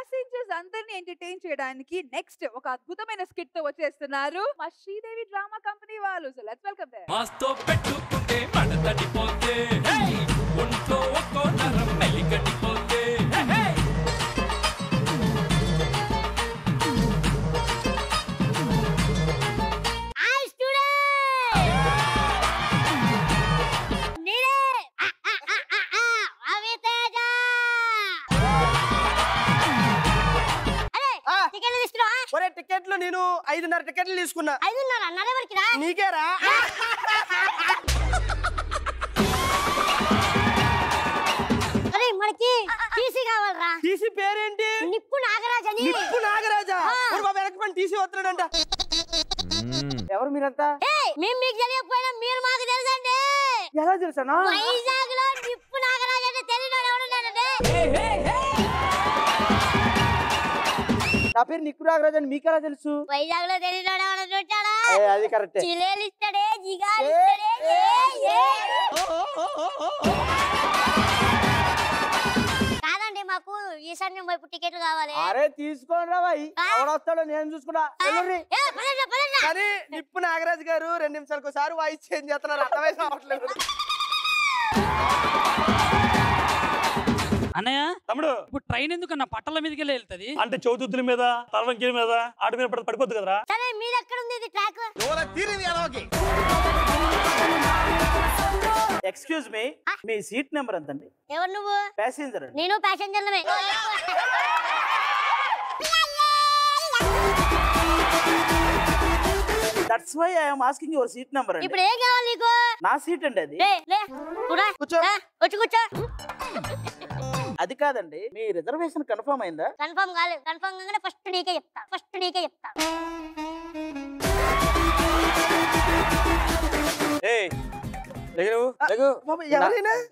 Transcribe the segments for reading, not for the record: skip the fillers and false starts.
Passengers అందరిని entertain చేయడానికి next ఒక అద్భుతమైన స్కిట్ తో వచ్చేస్తున్నారు మా శ్రీదేవి డ్రామా కంపెనీ వాళ్ళు. So let's welcome them. మాస్తో పెట్టుకుంటే మడతడిపోతే హే ఒంట్లో ఒక్కో నరం మెలికడిపోతే హే టికెట్లు నేను 5.5 టికెట్లు తీసుకున్నా. 5.5 నీకేరా? అరే మనకి టీసీ కావాలరా. టీసీ పేరేంటి? నిప్పు నాగరాజ్ అని. నిప్పు నాగరాజా? బాబు వెనకమని టీసీ వస్తున్నాడంట. ఎవరు మీరంతా? మేము మీకు తెలియకపోయినా మీరు మాకు తెలుసండి. ఎలా తెలుసా? వైజాగ్ లో నిప్పు నాగరాజ్ అంటే తెలియని ఎవడున్నాడండి? నా పేరు నిప్పు నాగరాజ్ అని మీకెలా తెలుసు? వైజాగ్ లో తెలియని ఎవడు చూచాడా? అది కరెక్ట్. చిలేలు ఇస్తాడే, జిగాలు ఇస్తాడే. కాదండి మాకు ఈశాన్యం వైపు టికెట్లు కావాలి. అరే తీసుకోండి రా బాయ్. ఎవడొస్తాడో నేను చూసుకున్నా. కానీ నిప్పు నాగరాజ్ గారు 2 నిమిషాలకు ఒకసారి వాయిస్ చేంజ్ చేస్తున్నారు. అర్థమైతే అవట్లేదు. అన్నయ్య తమ్ముడు ఇప్పుడు ట్రైన్ ఎందుకన్నా పట్టల మీదకి వెళ్తుంది అంటే చౌతుద్దుల మీద తలవంకీల మీద ఆట మీద పడిపోద్దు కదరా. సరే మీరు ఎక్కడ ఉంది ఇది ట్రాక్? ఎక్స్క్యూజ్ మీ, మీ సీట్ నెంబర్ ఎంతండి? ఎవరు నువ్వు? ప్యాసింజర్. నేను ప్యాసింజర్లమే. That's why I am asking your seat number అండి. ఇప్పుడు ఏం కావాలి నీకు? నా సీట్ అండి అది. కూర్చో. వచ్చి కూర్చో. అది కాదండి, మీ రిజర్వేషన్ కన్ఫర్మ్ అయిందా? కన్ఫర్మ్ కాలేదు. కన్ఫర్మ్ కాగానే ఫస్ట్ నీకే చెప్తా.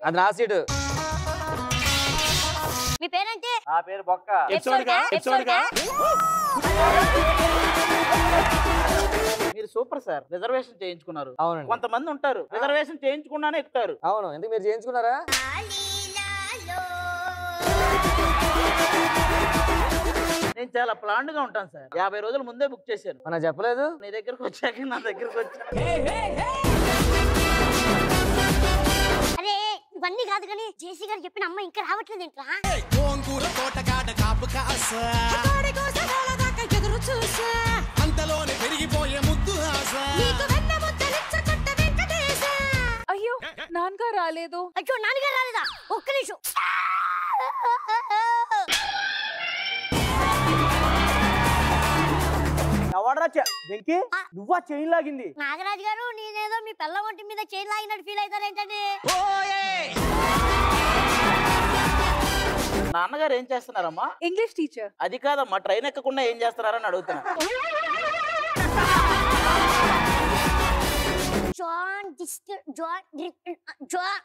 అది నా సీటు. మీ పేరేంటి? నా పేరు బొక్క. మీరు సూపర్ సార్. రిజర్వేషన్ చేయించుకున్నారు. అవునండి. కొంతమంది ఉంటారు రిజర్వేషన్ చేయించుకున్నానే ఎక్కుతారు. అవును, ఎందుకు మీరు చేయించుకున్నారా? నేను చాలా ప్లాన్డ్ గా ఉంటాను సార్. 50 రోజుల ముందే బుక్ చేశాను. మన చెప్పలేదు. నీ దగ్గరకు వచ్చాక నా దగ్గరకు వచ్చా. అరే ఇవన్నీ కాదు కానీ జేసీ గారు చెప్పిన అమ్మ ఇంకా రావట్లేదు ఏంట్రా? అయ్యో నాన్నగారు రాలేదు. అయ్యో నాన్నగారు రాలేదా? ఒక్క నిమిషం. ఎవడరా వెంకీ? నువ్వా చైన్ లాగింది? నాగరాజు గారు నేనేదో మీ పిల్ల ఒంటి మీద చైన్ లాగినట్టు ఫీల్ అవుతారేంటండి? నాన్నగారు ఏం చేస్తున్నారమ్మా? English teacher. అది కాదమ్మా, ట్రైన్ ఎక్కకుండా ఏం చేస్తున్నారని అడుగుతున్నా.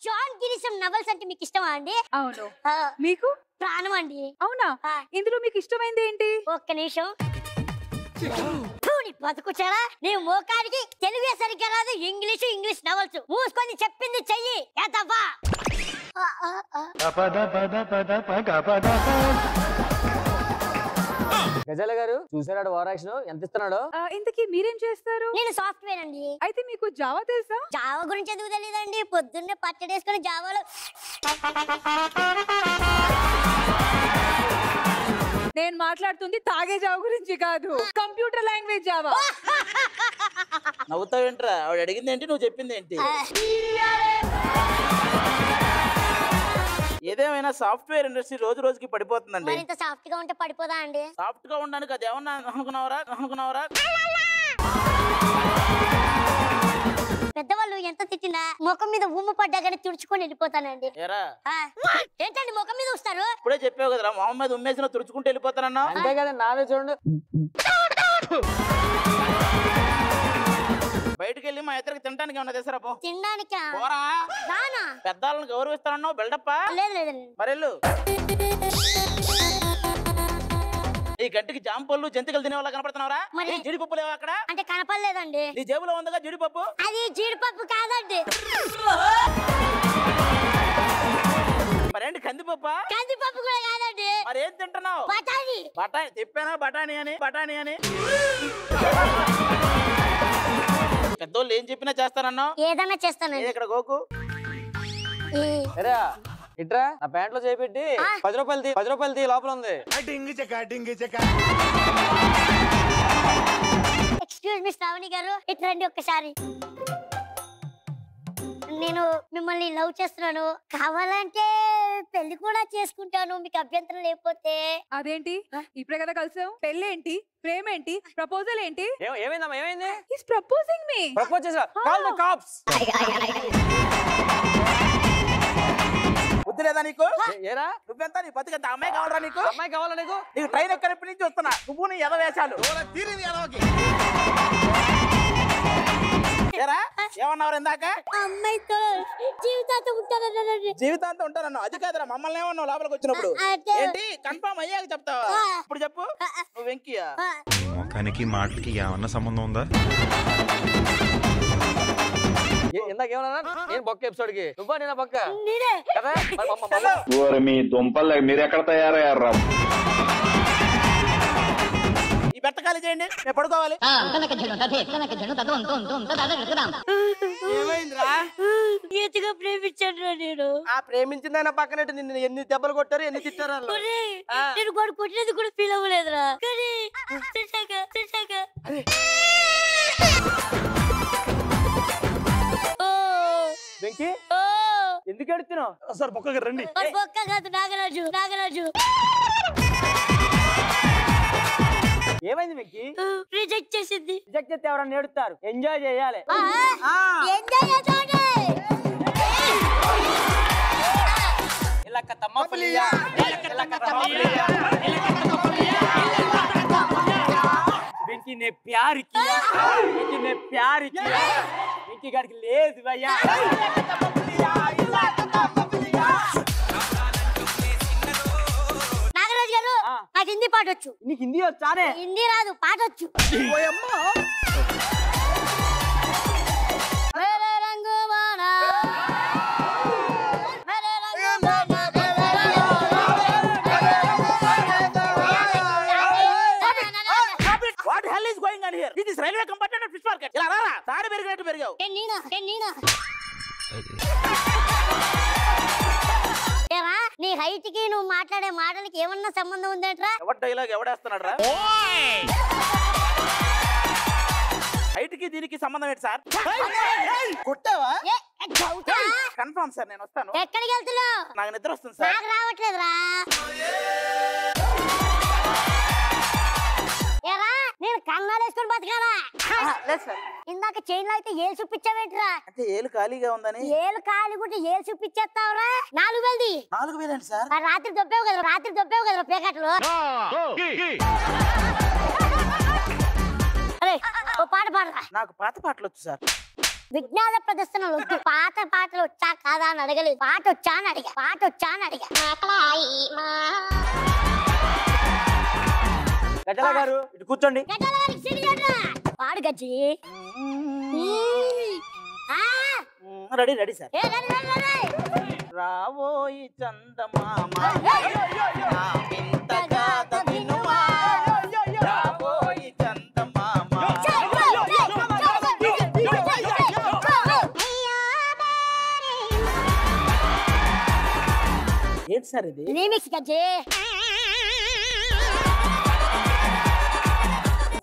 జాన్ గిరిసం నవల్స్ అంటే మీకు ఇష్టమా అండి? అవును. మీకు? ప్రాణం అండి. అవునా? ఇందులో మీకు ఇష్టమైంది ఏంటి? ఒక్క నిమిషం. బతుకుచారా నీ మోకానికి తెలుగే సరిగ్గా రాదు, ఇంగ్లీష్ నవల్స్. మూసుకొని చెప్పింది చెయ్యి. గజాల గారు చూసారాడు వారాక్షన్ ఎంత ఇస్తున్నాడో? ఇంతకీ మీరేం చేస్తారు? నేను సాఫ్ట్వేర్ అండి. అయితే మీకు జావా తెలుసా? జావా గురించి ఎందుకు తెలియదండి? పొద్దున్నే పచ్చడి వేసుకొని జావాలో. నేను మాట్లాడుతుంది తాగే జావా గురించి కాదు, కంప్యూటర్ లాంగ్వేజ్ జావా. నవ్వుతావేంట్రా? ఆవిడ అడిగింది ఏంటి, నువ్వు చెప్పింది ఏంటి? ఏదేమైనా సాఫ్ట్వేర్ ఇండస్ట్రీ రోజు రోజుకి పడిపోతుందండి. మరింత సాఫ్ట్ గా ఉంటే పడిపోదా అండి? సాఫ్ట్ గా ఉండడానికి అది ఏమన్నా అనుకున్నావరా? పెద్దవాళ్ళు ఎంత తిట్టినా ముఖం మీద ఉమ్ము పడ్డా కానీ తుడుచుకొని వెళ్ళిపోతానండి. ఏంటండి ముఖం మీద వస్తారు? ఇప్పుడే చెప్పావు కదరా, మొహం మీద ఉమ్మేసిన తుడుచుకుంటూ వెళ్ళిపోతానన్నా. అంతే కదా, నాదే చూడండి. బయటకు వెళ్ళి మా ఇద్దరికి తినడానికి ఏమన్నా తెస్తారా? పో. తినడానికా? పెద్దవాళ్ళని గౌరవిస్తానన్నావు, బిల్డప్. లేదండి. మరెళ్ళు. ఈ గంటికి జాంపళ్ళు జంతికలు తినే వాళ్ళ కనపడుతున్నారా? జీడిపప్పు లేవా అక్కడ? అంటే కనపడలేదండి. నీ జేబులో ఉందిగా జీడిపప్పు. అది జీడిపప్పు కాదండి. మరేంటి కందిపప్ప? కందిపప్పు కూడా కాదండి. మరి ఏం తింటున్నావు? బఠానీ. బఠానీ చెప్పానా? బఠానీ అని పెద్దోళ్ళు ఏం చెప్పినా చేస్తానన్నావు. ఏదన్నా చేస్తానండి. ఇక్కడ గోకు ఇట్రా నా ప్యాంట్ లో చేపెట్టి 10 రూపాయలు తీ లోపల ఉంది. ఎక్స్క్యూజ్ మీ శ్రావణి గారు, ఇట్లా రండి ఒక్కసారి. నేను మిమ్మల్ని లవ్ చేస్తున్నాను, కావాలంటే పెళ్లి కూడా చేసుకుంటాను, మీకు అభ్యంతరం లేకపోతే. అదేంటి ఇప్పుడే కదా కలిసావు? పెళ్ళేంటి, ప్రేమేంటి, ప్రపోజల్ ఏంటి? ఏమైందమ్మా ఏమైంది? He's proposing me. ప్రపోజ్ చేసా. Call the cops. బుద్ధి లేదా నీకు? ఏరా నువ్వెంత నీ బతికంత అమ్మాయి కావాలరా నీకు? అమ్మాయి కావాలా నీకు? నీకు ట్రైన్ ఎక్కడిప్పటి నుంచి వస్తున్నా, నువ్వు నీ ఎదవేశాలు. ఏమన్నావు ఇందాక? అమ్మాయితో జీవితాంతం ఉంటానన్నానండి. జీవితాంతం ఉంటానన్నావు. అది కాదురా, మమ్మల్ని ఏమన్నావు లోపలికి వచ్చినప్పుడు? ఏంటి కన్ఫర్మ్ అయ్యాక చెప్తావా? ఇప్పుడు చెప్పు. నువ్వు వెంకియా? ముఖానికి మాటలకి ఏమన్నా సంబంధం ఉందా? ఇందాకేమన్నా నేను బొక్క ఎపిసోడ్ కి నువ్వా నేనా బొక్క నేనే కదా? మీ దుంపలు మీరు ఎక్కడ తయారయ్యారా? ఈ బెట్ట ఖాళీ చేయండి, నేను పడుకోవాలి. ఏమైందిరా? గీతగా ప్రేమించాను నేను. ఆ ప్రేమించిందైనా పక్కనట్టు నిన్ను ఎన్ని దెబ్బలు కొట్టారు, ఎన్ని తిట్టారు వాళ్ళు. నేను కూడా కొట్టినది కూడా ఫీల్ అవ్వలేదురా, కానీ చూశాక వెంకీ ఎందుకు ఎడుతున్నావు? సార్ పక్కకి రండి. బొక్క కాదు, నాగరాజు ఏమైంది వెంకీ? రిజెక్ట్ చేసింది. రిజెక్ట్ చేస్తే ఎవరన్నా ఏడుస్తారు, ఎంజాయ్ చేయాలి. వెంకీ నే ప్యార్ కియా, వెంకీ నే ప్యార్ కియా, వెంకీ గారికి లేదు భయ్యా. నాగరాజు గారు, నాకు హిందీ పాట వచ్చు. నీకు హిందీ వచ్చానే? హిందీ రాదు, పాట వచ్చు. What hell is going on here? This is railway compartment and fish market. ఇలా రారా, తాడి పెరిగినట్టు పెరిగావు. నీ హైట్ కి నువ్వు మాట్లాడే మాటలకి ఏమన్నా సంబంధం ఉందేట్రా? ఎవరి డైలాగ్ ఎవడేస్తున్నాడు రా? హైట్ కి దీనికి సంబంధం ఏంటి సార్? కొట్టావా? కన్ఫర్మ్ సార్, నేను వస్తాను. ఎక్కడికి వెళ్తున్నావు? నాకు నిద్ర వస్తుంది సార్. నాకు రావట్లేదురా. ఏరా, నేను కన్నాలు వేసుకొని బతకాలా? ఇందాక చైన్ అయితే ఏలు చూపించావేట్రా? అంటే ఏలు ఖాళీగా ఉందని. ఏలు ఖాళీ కూడా ఏలు చూపించేస్తావురా? 4000. 4000 ఏంటి సార్? రాత్రి దొబ్బావు కదరా పేకట్లు. అరే ఓ పాట పాడరా. నాకు పాత పాటలు వచ్చు సార్. విజ్ఞాన ప్రదర్శనలు వద్దు, పాత పాటలు వచ్చా కాదా అని అడగలేదు, పాట వచ్చా అని అడిగా. గజల గారు ఇటు కూర్చోండి. పాడు గజ్జి. Ready sir. రావోయి చందమామ నా వింత గాథ వినుమా, రావోయి చందమామ. ఏంటి సార్ ఇది? రీమిక్స్ గజ్జి.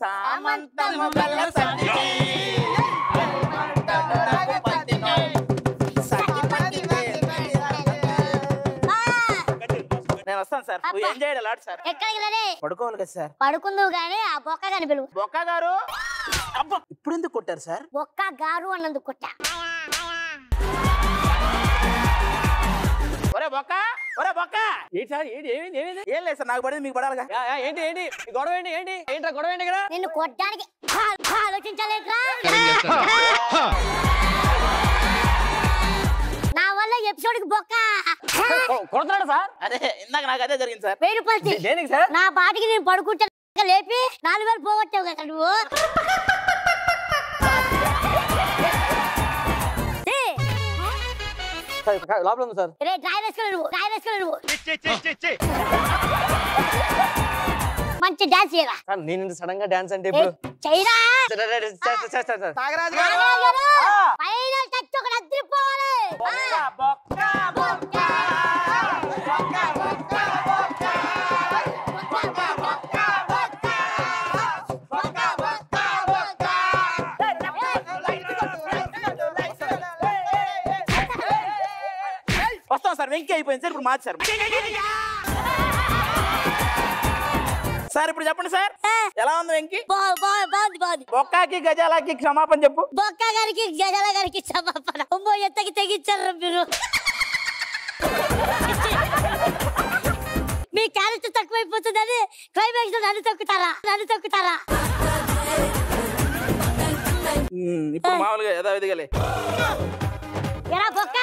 సామంతము గల సతిని నేను వస్తాను సార్. నువ్వు ఏం చేయాలి లాట్ సార్? ఎక్కడికి రే? పడుకోవాలి కదా సార్. పడుకుందువు గానీ ఆ బొక్క గాని పిలువు. బొక్క గారు. అబ్బా, ఇప్పుడు ఎందుకు కొట్టారు సార్? బొక్క గారు అన్నందుకు కొట్టా. ఒరే బొక్క. ఏంటి సార్? ఏమైంది? ఏం లేదు సార్, నాకు పడింది మీకు పడాలిగా. ఏంటి గొడవ ఏంట్రా గొడవ ఏంటి కదా? నిన్ను కొట్టడానికి ఆలోచించలేట్రా? నా వల్ల ఎపిసోడ్ కి బొక్క కొడుతున్నాడు సార్. అదే ఇందాక నాకు అదే జరిగింది సార్. 1000 రూపాయలు. దేనికి సార్? నా పాటికి నేను పడుకుంటా లేపి 4000 పోగొట్టావు కదా నువ్వు. లోపల ఉంది సార్. రే డ్రైవర్ వేసుకోలేవు మంచి డాన్స్ చేయరా. సార్ నేను సడన్ గా డాన్స్ అంటే ఇప్పుడు చేయరా. నాగరాజు గారు ఫైనల్ టచ్ ఒకటి అదిరిపోవాలి. వస్తాం సార్. వెంకీ అయిపోయింది సార్, ఇప్పుడు మార్చారు సార్. ఇప్పుడు చెప్పండి సార్, ఎలా ఉంది వెంకీ? బాగుంది. బొక్కాకి గజాలకి క్షమాపణ చెప్పు. బొక్క గారికి గజాల గారికి క్షమాపణ. అమ్మో ఎంతకి తెగించారు మీరు. మీ క్యారెక్టర్ తక్కువైపోతుందని క్లైమాక్స్ నన్ను తొక్కుతారా. ఇప్పుడు మామూలుగా యథావిధిగాలే. ఎరా బొక్క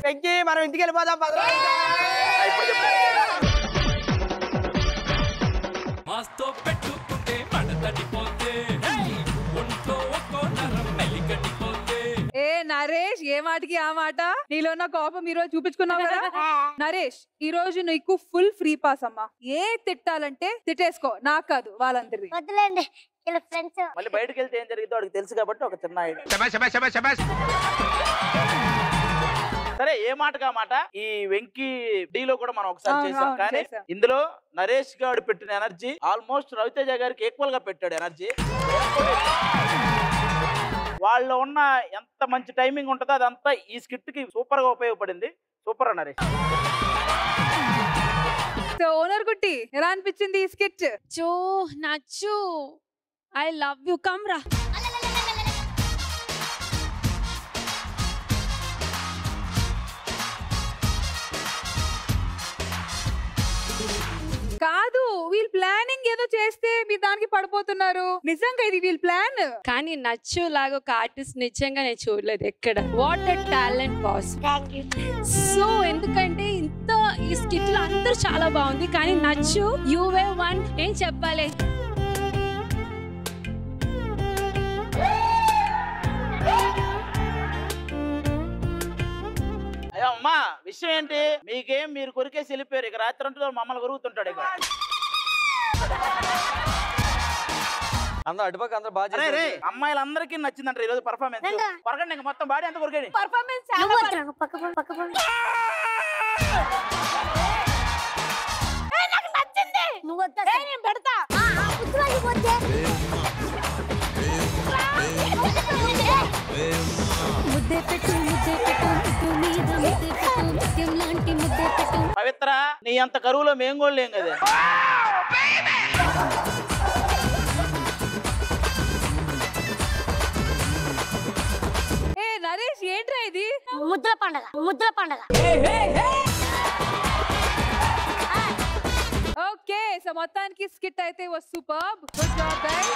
వెంకీ మనం ఇంటికి వెళ్ళిపోదాం. ఇప్పుడు చెప్పు. మాస్తో పెట్టుకుంటే మడతడిపోతే ఒంట్లో ఒక్కో నరం మెలికటిపోతే. ఏ నరేష్, ఏ మాటకి ఆ మాట. నీలో ఉన్న కోపం ఈ రోజు చూపించుకున్నావు కదా. నరేష్, ఈ రోజు నీకు ఫుల్ ఫ్రీ పాస్ అమ్మా. ఏ తిట్టాలంటే తిట్టేసుకో, నాకు కాదు వాళ్ళందరినీ. వద్దులేండి ఇలా ఫ్రెండ్స్. మళ్ళీ బయటకు వెళ్తే ఏం జరిగిందో వాడికి తెలుసు కాబట్టి ఒక చిన్న ఐడియా. సరే, ఏ మాటగా మాట. ఈ వెంకీ డీలో కూడా మనం ఒకసారి చేసాం, కానీ ఇందులో నరేష్ గారు పెట్టిన ఎనర్జీ ఆల్మోస్ట్ రవితేజ గారికి ఈక్వల్ గా పెట్టాడు ఎనర్జీ. వాళ్ళలో ఉన్న ఎంత మంచి టైమింగ్ ఉంటుందో అదంతా ఈ స్కిట్ కి సూపర్ గా ఉపయోగపడింది. సూపర్ నరేష్. సో ఓనర్ గుట్టి, ఎలా అనిపించింది ఈ స్కెచ్? చో నచ్చు. I love you. కమ్ రా. కాదు, వీళ్ళు ప్లానింగ్ ఏదో చేస్తే మీరు దానికి పడిపోతున్నారు. నిజంగా ఇది వీళ్ళ ప్లాన్. కానీ నచ్చు లాగా ఒక ఆర్టిస్ట్ నిజంగా నేను చూడలేదు ఎక్కడ. What a talent boss. So ఎందుకంటే ఇంత ఈ స్కిట్ లో అందరూ చాలా బాగుంది, కానీ నచ్చు యూ వే వన్. ఏం చెప్పాలి. అయ్యో అమ్మా, విషయం ఏంటి? మీకేం మీరు కొరికేసి వెళ్ళిపోయారు. ఇక రాత్రి అంటూ మమ్మల్ని కొరుగుతుంటాడు. ఇక అందరూ అటుపక్క అందరూ బాగా చేశారు. అమ్మాయిలందరికీ నచ్చిందంట ఈరోజు పర్ఫార్మెన్స్. కొరకండి, ఇంక మొత్తం బాడీ అంతా కొరికండి. పర్ఫార్మెన్స్ నువ్వు పెడతా. పవిత్ర, నీ అంత కరువులో మేం కూడా లేం కదా. ఏ నరేష్, ఏంట్రా ఇది? ముద్ర పండగ. ఓకే, సో మొత్తానికి స్కిట్ అయితే సూపర్బ్. Good job guys.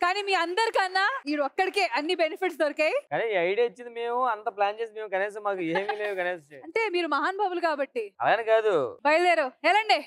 కానీ మీ అందరికన్నా ఈ ఒక్కడికే అన్ని బెనిఫిట్స్ దొరికాయి. కానీ ఈ ఐడియా ఇచ్చింది మేము, అంత ప్లాన్ చేసి మేము, కనీసం మాకు ఏమీ లేవు కనీసం. అంటే మీరు మహానుభావులు కాబట్టి. అలానే కాదు, బయలుదేరు, వెళ్ళండి.